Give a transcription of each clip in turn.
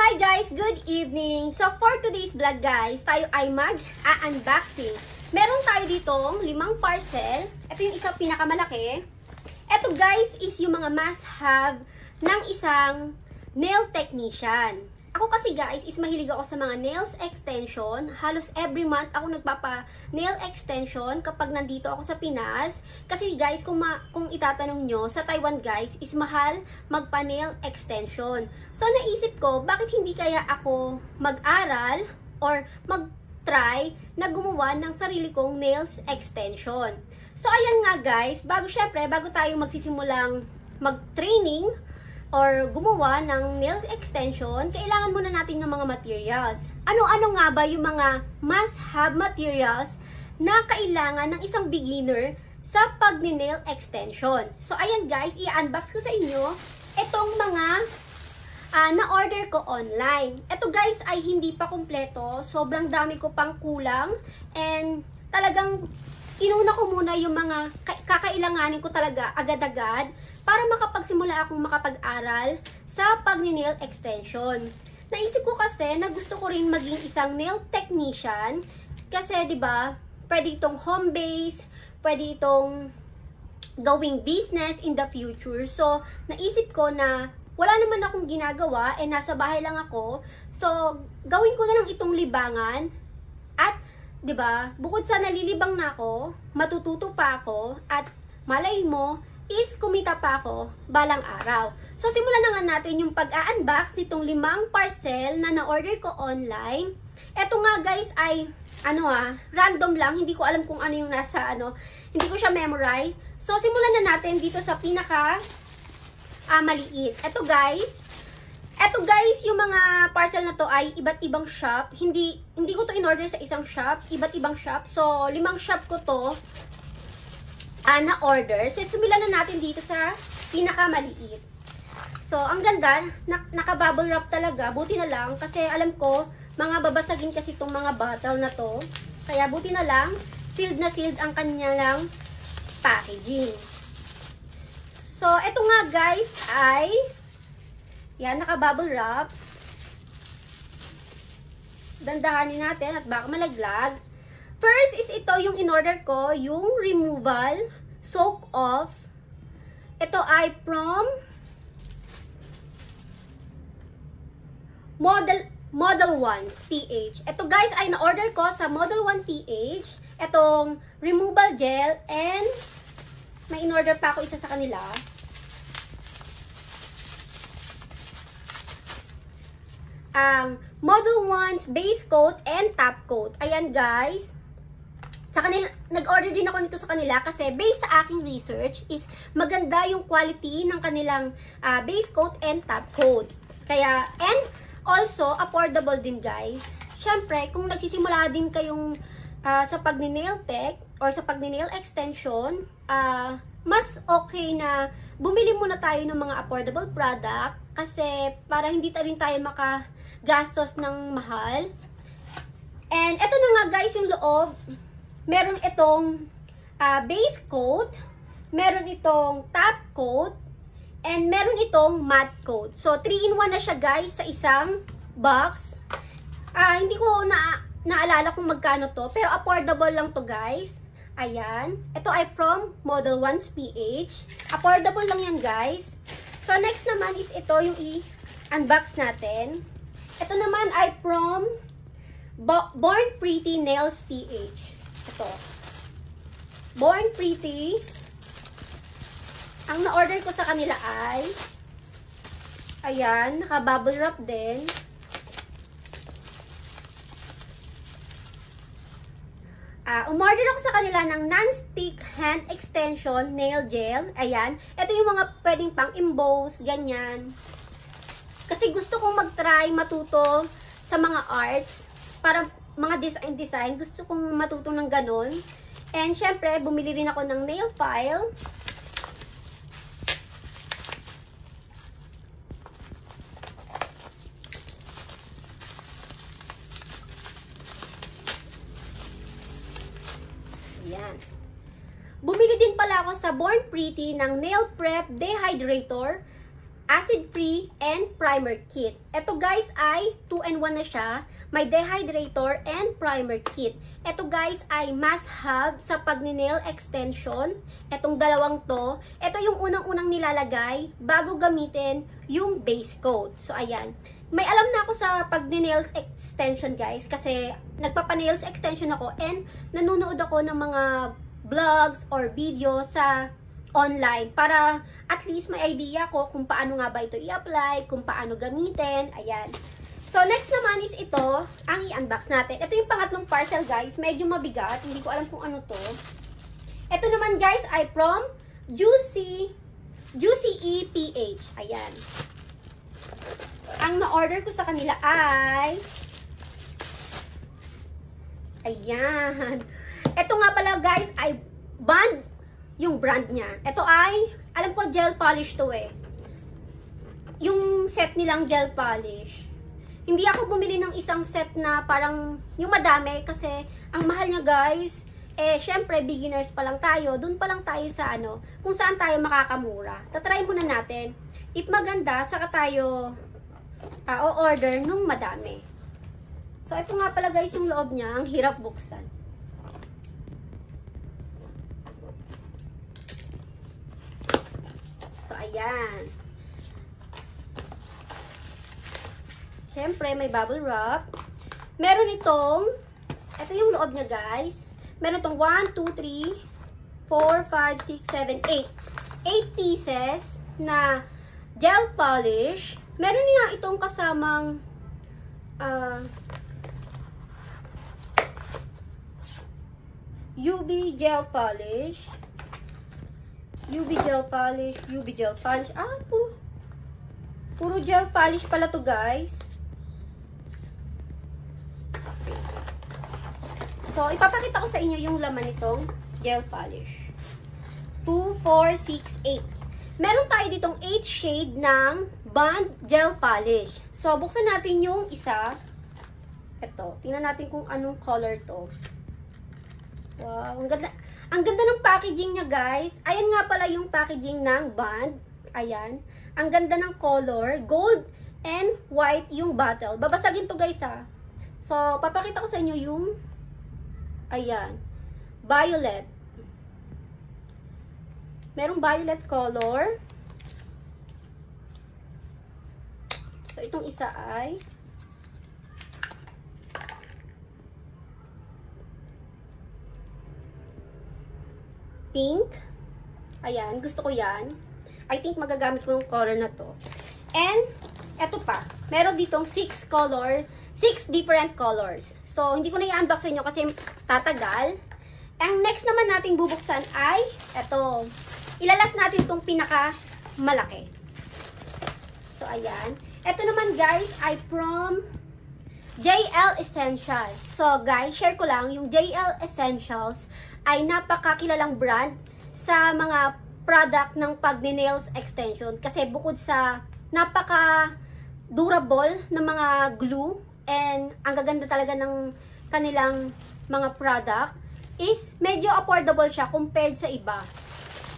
hi guys! Good evening! So, for today's vlog guys, tayo ay mag-unboxing. Meron tayo ditong 5 parcel. Ito yung isang pinakamalaki. Ito guys is yung mga must-have ng isang nail technician. Ako kasi guys is mahilig ako sa mga nails extension. Halos every month ako nagpapa-nail extension kapag nandito ako sa Pinas. Kasi guys, kung itatanong nyo, sa Taiwan guys is mahal magpa-nail extension. So naisip ko, bakit hindi kaya ako mag-aral or mag-try na gumawa ng sarili kong nails extension. So ayan nga guys, bago tayo magsisimulang mag-training or gumawa ng nail extension, kailangan muna natin ng mga materials. Ano-ano nga ba yung mga must-have materials na kailangan ng isang beginner sa pag-nail extension? So, ayan guys, i-unbox ko sa inyo itong mga na-order ko online. Ito guys ay hindi pa kumpleto. Sobrang dami ko pang kulang. And talagang inuna ko muna yung mga kakailanganin ko talaga agad-agad para makapagsimula akong makapag-aral sa pag-nail extension. Naisip ko kasi na gusto ko rin maging isang nail technician kasi 'di ba, pwede itong home base, pwede itong gawing business in the future. So, naisip ko na wala naman akong ginagawa, nasa bahay lang ako. So, gawin ko na lang itong libangan at 'di ba, bukod sa nalilibang na ako, matututo pa ako at malay mo is kumita pa ako balang araw. So, simulan na nga natin yung pag-unbox nitong 5 parcel na na-order ko online. Ito nga guys ay, random lang. Hindi ko alam kung ano yung nasa, hindi ko siya memorize. So, simulan na natin dito sa pinaka maliit. Ito guys, yung mga parcel na to ay iba't ibang shop. Hindi ko to in-order sa isang shop, iba't ibang shop. So, 5 shop ko to na-order. So, simulan na natin dito sa pinakamaliit. So, ang ganda, naka-bubble wrap talaga. Buti na lang, kasi alam ko, mga babasagin kasi itong mga bottle na to. Kaya buti na lang, sealed na sealed ang kanya lang packaging. So, eto nga guys ay, yan, naka-bubble wrap. Dandahanin natin at baka malaglag. First is ito yung in-order ko, yung removal soak off. Ito ay from Model 1 PH. Ito guys ay na-order ko sa Model 1 PH. Itong removal gel and may in-order pa ako isa sa kanila. Model 1's base coat and top coat. Ayan guys. Sa kanila, nag-order din ako nito sa kanila kasi based sa aking research is maganda yung quality ng kanilang base coat and top coat. Kaya, and also affordable din guys. Syempre, kung nagsisimula din kayong sa pag-nail tech or sa pag-nail extension, mas okay na bumili muna tayo ng mga affordable product kasi para hindi rin tayo makagastos ng mahal. And eto na nga guys yung loob. Meron itong base coat, meron itong top coat, and meron itong matte coat. So, 3-in-1 na siya guys sa isang box. Hindi ko naalala kung magkano to, pero affordable lang to guys. Ayan. Ito ay from Model 1's PH. Affordable lang yan guys. So, next naman is ito yung i-unbox natin. Ito naman ay from Born Pretty Nails PH. Ito. Born Pretty. Ang na-order ko sa kanila ay ayan, naka-bubble wrap din. Umorder ako sa kanila ng non-stick hand extension nail gel. Ayan. Ito yung mga pwedeng pang-emboss, ganyan. Kasi gusto kong mag-try, matuto sa mga arts para mga design. Gusto kong matuto ng ganun. And syempre, bumili rin ako ng nail file. Ayan. Bumili din pala ako sa Born Pretty ng nail prep dehydrator. acid-free, and primer kit. Ito guys ay 2-in-1 na siya. May dehydrator and primer kit. Ito guys ay must-have sa pag-nail extension. Itong dalawang to. Ito yung unang-unang nilalagay bago gamitin yung base coat. So, ayan. May alam na ako sa pag-nails extension guys kasi nagpapa-nails extension ako and nanonood ako ng mga vlogs or video sa online para at least may idea ko kung paano nga ba ito i-apply, kung paano gamitin. Ayan. So, next naman is ito, ang i-unbox natin. Ito yung pangatlong parcel, guys. Medyo mabigat. Hindi ko alam kung ano to. Ito naman, guys, ay from Juicy EPH. Ayan. Ang na-order ko sa kanila ay ayan. Ito nga pala, guys, ay Bond yung brand niya. Ito ay, alam ko, gel polish to eh. Yung set nilang gel polish. Hindi ako bumili ng isang set na parang yung madami kasi ang mahal niya guys. Eh, syempre, beginners pa lang tayo. Doon pa lang tayo sa ano, kung saan tayo makakamura. Tatry muna natin. If maganda, saka tayo o-order nung madami. So, ito nga pala guys yung loob niya. Ang hirap buksan. So, ayan. Siyempre, may bubble wrap. Meron itong, ito yung loob niya guys. Meron itong 1, 2, 3, 4, 5, 6, 7, 8. 8 pieces na gel polish. Meron din nga itong kasamang UV gel polish. UV gel polish, UV gel polish. Ah, puro gel polish pala to guys. So, ipapakita ko sa inyo yung laman nitong gel polish. 2, 4, 6, 8. Meron tayo ditong 8 shade ng Bond gel polish. So, buksan natin yung isa. Ito. Tingnan natin kung anong color to. Wow. Ang ganda. Ang ganda ng packaging niya, guys. Ayan nga pala yung packaging ng Bond. Ayan. Ang ganda ng color. Gold and white yung bottle. Babasagin to, guys, ha. So, papakita ko sa inyo yung ayan. Violet. Merong violet color. So, itong isa ay pink. Ayan. Gusto ko yan. I think magagamit ko yung color na to. And, eto pa. Meron ditong 6 different colors. So, hindi ko na i-unbox sa inyo kasi tatagal. Ang next naman nating bubuksan ay ito. Ilalas natin itong pinaka-malaki. So, ayan. Ito naman, guys, ay from JL Essentials. So, guys, share ko lang, yung JL Essentials ay napakakilalang brand sa mga product ng pag-nails extension. Kasi bukod sa napaka-durable na mga glue, and ang gaganda talaga ng kanilang mga product is medyo affordable siya compared sa iba.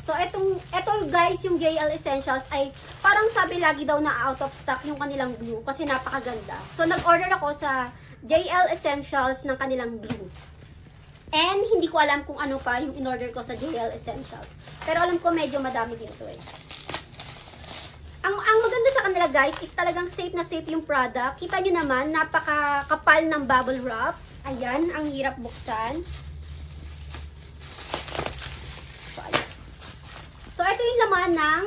So, eto guys, yung JL Essentials ay parang sabi lagi daw na out of stock yung kanilang glue kasi napakaganda. So, nag-order ako sa JL Essentials ng kanilang glue. And hindi ko alam kung ano pa yung in-order ko sa JL Essentials. Pero alam ko medyo madami dito eh. Ang maganda sa kanila guys is talagang safe na safe yung product. Kita nyo naman, napakakapal ng bubble wrap. Ayan, ang hirap buksan. So, ito yung laman ng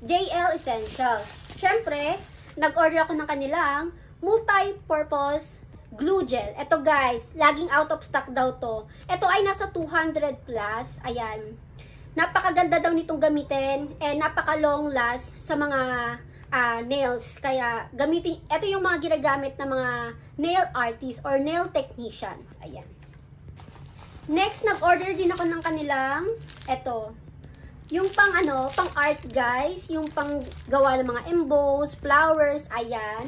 JL Essentials. Siyempre, nag-order ako ng kanilang multi-purpose glue gel. Ito guys, laging out of stock daw to. Ito ay nasa 200 plus. Ayan. Napakaganda daw nitong gamitin and napaka-long last sa mga nails. Kaya gamitin, ito yung mga ginagamit ng mga nail artist or nail technician. Ayan. Next, nag-order din ako ng kanilang ito. Yung pang pang art guys, yung pang gawa ng mga emboss, flowers, ayan.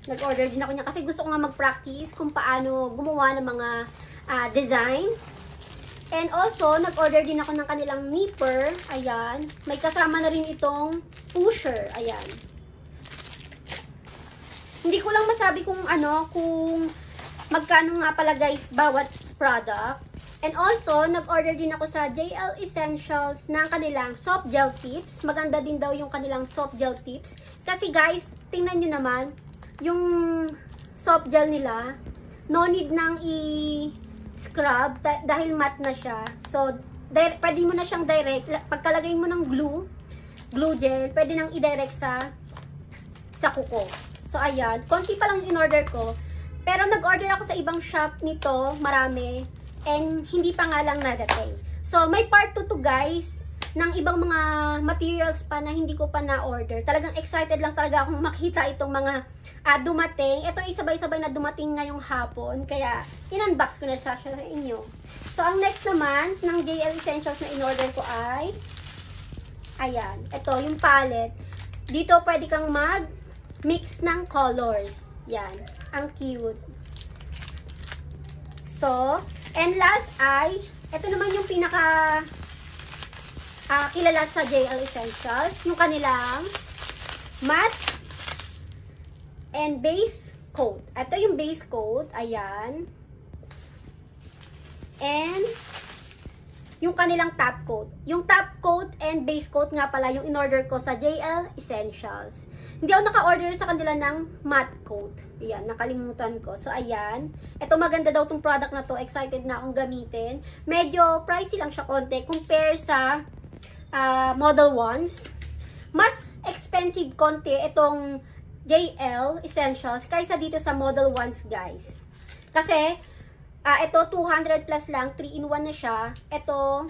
Nag-order din ako niya kasi gusto ko nga mag-practice kung paano gumawa ng mga design. And also, nag-order din ako ng kanilang nipper. Ayan. May kasama na rin itong pusher. Ayan. Hindi ko lang masabi kung kung magkano nga pala guys bawat product. And also, nag-order din ako sa JL Essentials ng kanilang soft gel tips. Maganda din daw yung kanilang soft gel tips. Kasi guys, tingnan nyo naman, yung soft gel nila, no need nang i-scrub dahil matte na siya. So, pwede mo na siyang direct, pagkalagay mo ng glue gel, pwede nang i-direct sa kuko. So, ayan, konti pa lang in-order ko. Pero nag-order ako sa ibang shop nito, marami. And hindi pa nga lang nadating. So, may part 2 to guys, ng ibang mga materials pa na hindi ko pa na-order. Talagang excited lang talaga akong makita itong mga dumating. Ito ay sabay-sabay na dumating ngayong hapon. Kaya, in-unbox ko na siya sa inyo. So, ang next naman, ng JL Essentials na in-order ko ay, ayan, ito, yung palette. Dito, pwede kang mag-mix ng colors. Yan, ang cute. So, and last ay, ito naman yung pinaka kilala sa JL Essentials, yung kanilang matte and base coat. Ito yung base coat, ayan. And yung kanilang top coat. Yung top coat and base coat nga pala yung in-order ko sa JL Essentials. Hindi ako naka-order sa kanila ng matte coat. Ayan, nakalimutan ko. So, ayan. Ito maganda daw tong product na to. Excited na akong gamitin. Medyo pricey lang siya konti. Compare sa Model Ones. Mas expensive konti itong JL Essentials kaysa dito sa Model Ones, guys. Kasi, ito 200 plus lang. 3-in-1 na siya. Ito,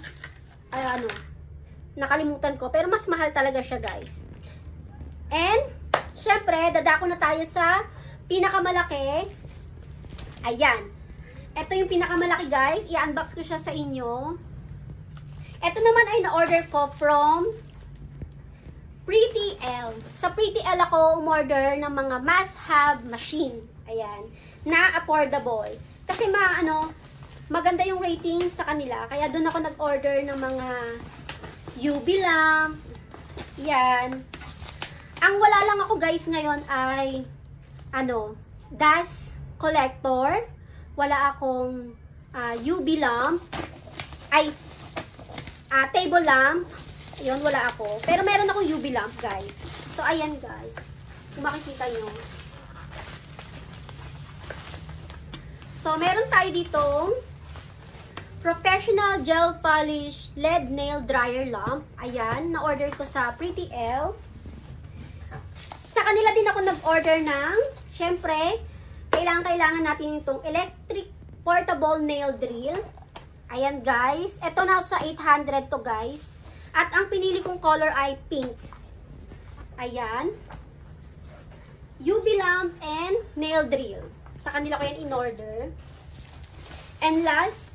nakalimutan ko. Pero mas mahal talaga siya, guys. And, syempre, dadako na tayo sa pinakamalaki. Ayan. Ito yung pinakamalaki, guys. I-unbox ko siya sa inyo. Ito naman ay na-order ko from Pretty L. Sa Pretty L ako umorder ng mga must-have machine. Ayan. Na affordable. Kasi maganda yung rating sa kanila. Kaya doon ako nag-order ng mga UV lamp. Yan. Ang wala lang ako guys ngayon ay dust collector. Wala akong UV lamp. Ay, table lamp. Yun, wala ako. Pero meron akong UV lamp guys. So, ayan guys. Kung makikita nyo. So, meron tayo ditong Professional Gel Polish LED Nail Dryer Lamp. Ayan, na-order ko sa Pretty L. Sa kanila din ako nag-order ng, syempre, kailangan natin itong electric portable nail drill. Ayan guys. Ito na sa 800 to guys. At ang pinili kong color ay pink. Ayan. UV lamp and nail drill. Sa kanila ko yan in-order. And last,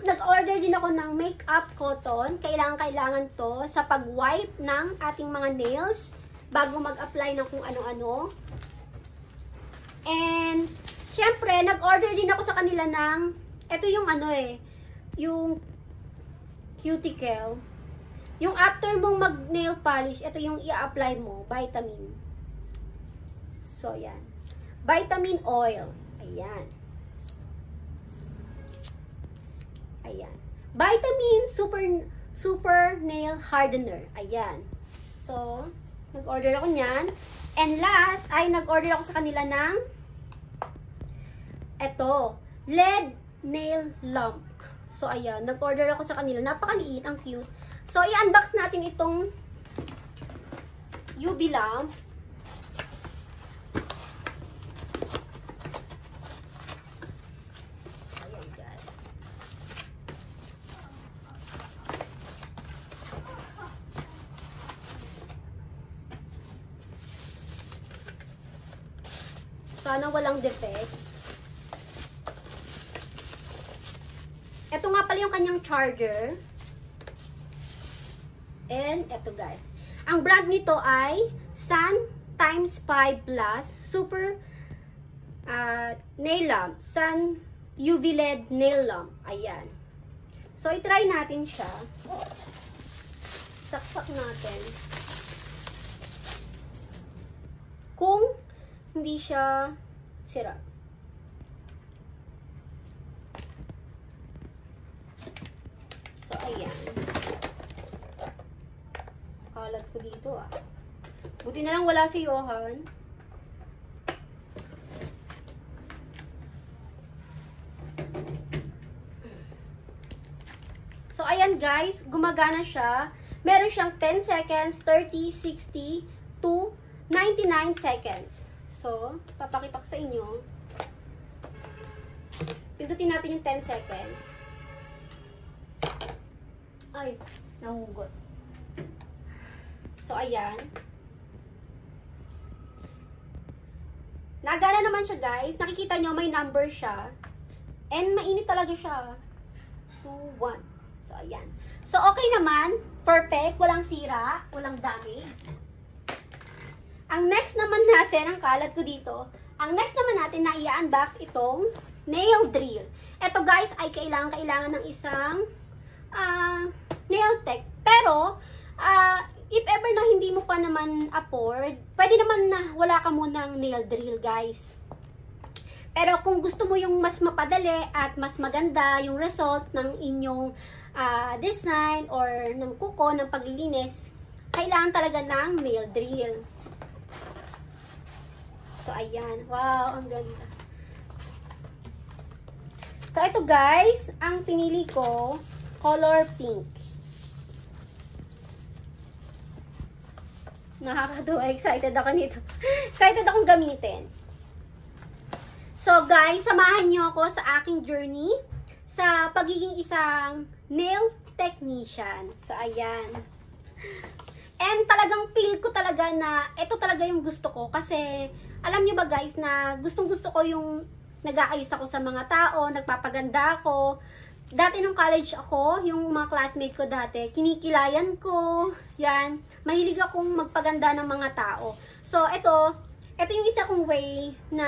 nag-order din ako ng makeup cotton. Kailangan to sa pag-wipe ng ating mga nails bago mag-apply ng kung ano-ano. And, syempre, nag-order din ako sa kanila ng, ito yung yung cuticle. Yung after mong mag-nail polish, ito yung i-apply mo, vitamin. So, yan. Vitamin oil. Ayan. Ayan. Vitamin super nail hardener. Ayan. So, nag-order ako niyan. And last, ay nag-order ako sa kanila ng LED nail lamp. So, ayan. Nag-order ako sa kanila. Napakaliit. Ang cute. So, i-unbox natin itong UV lamp. Ayan, guys. Sana walang defect. Ito nga pala yung kanyang charger. And, eto guys. Ang brand nito ay Sun Times 5 Plus Super Nail Lamp. Sun UV LED Nail Lamp. Ayan. So, itry natin siya. Saksak natin. kung hindi siya sira. So, ayan. Kalat ko dito ah. Buti na lang wala si Johan. So, ayan guys, gumagana siya. Meron siyang 10 seconds, 30, 60, to 99 seconds. So, papakita ko sa inyo. Pindutin natin yung 10 seconds. Ay, nahugot. So, ayan. Nagana naman siya guys. Nakikita nyo, may number siya. And mainit talaga siya. 2, 1. So, ayan. So, okay naman. Perfect. Walang sira. Walang damage. Ang next naman natin, ang kalat ko dito, ang next naman natin na i-unbox itong nail drill. Ito guys ay kailangan ng isang nail tech. Pero, if ever na hindi mo pa naman afford, pwede naman na wala ka munang nail drill guys. Pero kung gusto mo yung mas mapadali at mas maganda yung result ng inyong design or ng kuko, ng paglilinis, kailangan talaga ng nail drill. So, ayan. Wow, ang ganda. So, ito guys, ang pinili ko, color pink. Nakakatuwa. Excited ako nito. Excited akong gamitin. So, guys, samahan nyo ako sa aking journey sa pagiging isang nail technician. So, ayan. And talagang feel ko talaga na ito talaga yung gusto ko. Kasi, alam nyo ba guys, na gustong-gusto ko yung nag-aayos ako sa mga tao, nagpapaganda ako. Dati nung college ako, yung mga classmate ko dati, kinikilayan ko. Yan. Mahilig akong magpaganda ng mga tao. So, ito yung isa kong way na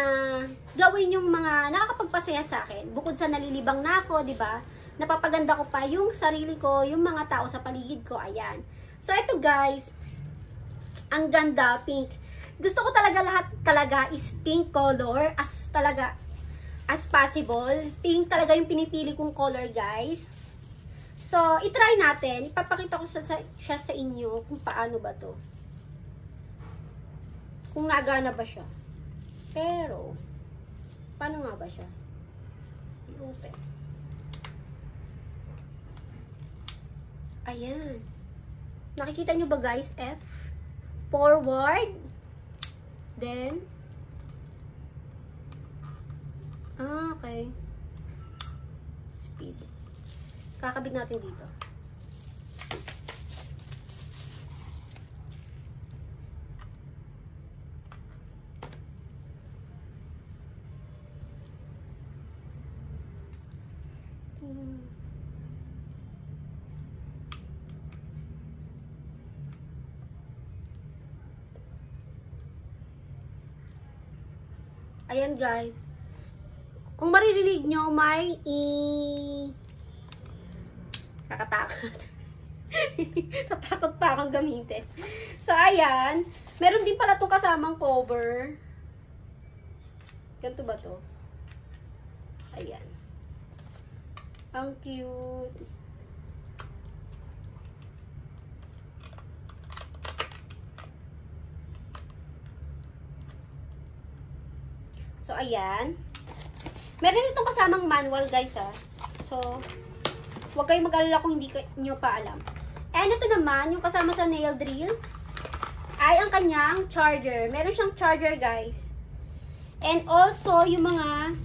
gawin yung mga nakakapagpasaya sa akin. Bukod sa nalilibang na ako, di ba? Napapaganda ko pa yung sarili ko, yung mga tao sa paligid ko. Ayan. So, ito guys, ang ganda, pink. Gusto ko talaga lahat talaga is pink color as possible. Pink talaga yung pinipili kong color, guys. So, itry natin. Ipapakita ko siya sa inyo kung paano ba to. Kung nagana ba siya. Pero, paano nga ba siya? I-open. Ayan. Nakikita nyo ba, guys? F. Forward. Then, okay. Speed. Kakabit natin dito. Ayan guys. Kung maririnig nyo, may kakatakot. Tatakot pa akong gamitin. So, ayan. Meron din pala itong kasamang cover. Ganito ba to? Ayan. Ang cute. So, ayan. Meron itong kasamang manual, guys, ha. So, huwag kayong mag-alala kung hindi nyo pa alam. And ito naman, yung kasama sa nail drill, ay ang kanyang charger. Meron siyang charger, guys. And also, yung mga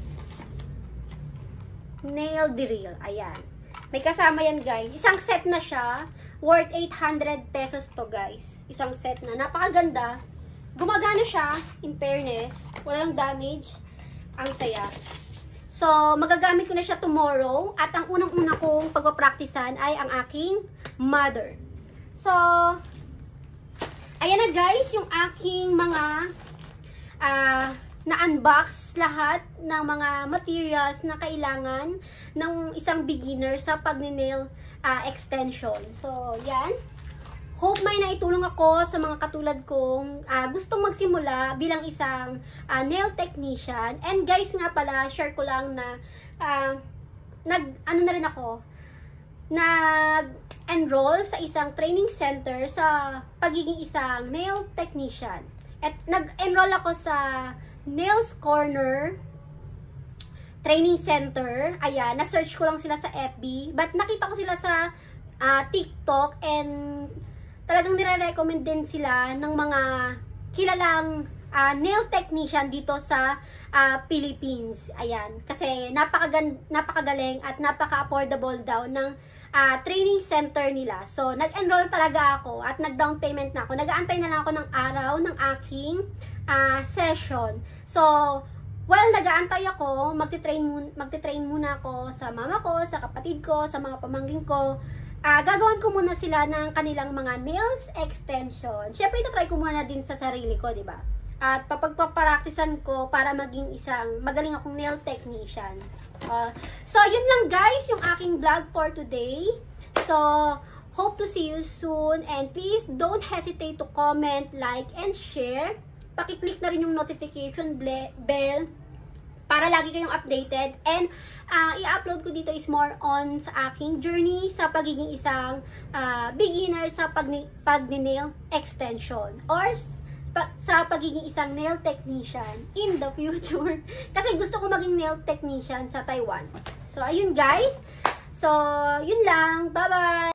nail drill. Ayan. May kasama yan, guys. Isang set na siya. Worth 800 pesos to, guys. Isang set na. Napakaganda. Gumagana siya, in fairness. Walang damage. Ang saya. So, magagamit ko na siya tomorrow. At ang unang-una kong pagpapraktisan ay ang aking mother. So, ayan na guys, yung aking mga na-unbox lahat ng mga materials na kailangan ng isang beginner sa pag-nail extension. So, yan. hope may naitulong ako sa mga katulad kong gustong magsimula bilang isang nail technician. And guys nga pala, share ko lang na nag-enroll sa isang training center sa pagiging isang nail technician. At nag-enroll ako sa Nails Corner Training Center. Ayan, na-search ko lang sila sa FB. But nakita ko sila sa TikTok and talagang nire-recommend din sila ng mga kilalang nail technician dito sa Philippines. Ayan, kasi napakagaling at napaka-affordable daw ng training center nila. So, nag-enroll talaga ako at nag-down payment na ako. Nag-aantay na lang ako ng araw ng aking session. So, while nag-aantay ako, magte-train muna ako sa mama ko, sa kapatid ko, sa mga pamangkin ko. Gagawin ko muna sila ng kanilang mga nails extension. Syempre, ito try ko muna din sa sarili ko, di ba? At papagpaparaktisan ko para maging isang magaling akong nail technician. So, yun lang guys, yung aking vlog for today. So, hope to see you soon. And please, don't hesitate to comment, like, and share. Pakiclick na rin yung notification bell para lagi kayong updated. And i-upload ko dito is more on sa aking journey sa pagiging isang beginner sa pag-nail extension or sa pagiging isang nail technician in the future. Kasi gusto ko maging nail technician sa Taiwan. So, ayun guys. So, yun lang. Bye-bye!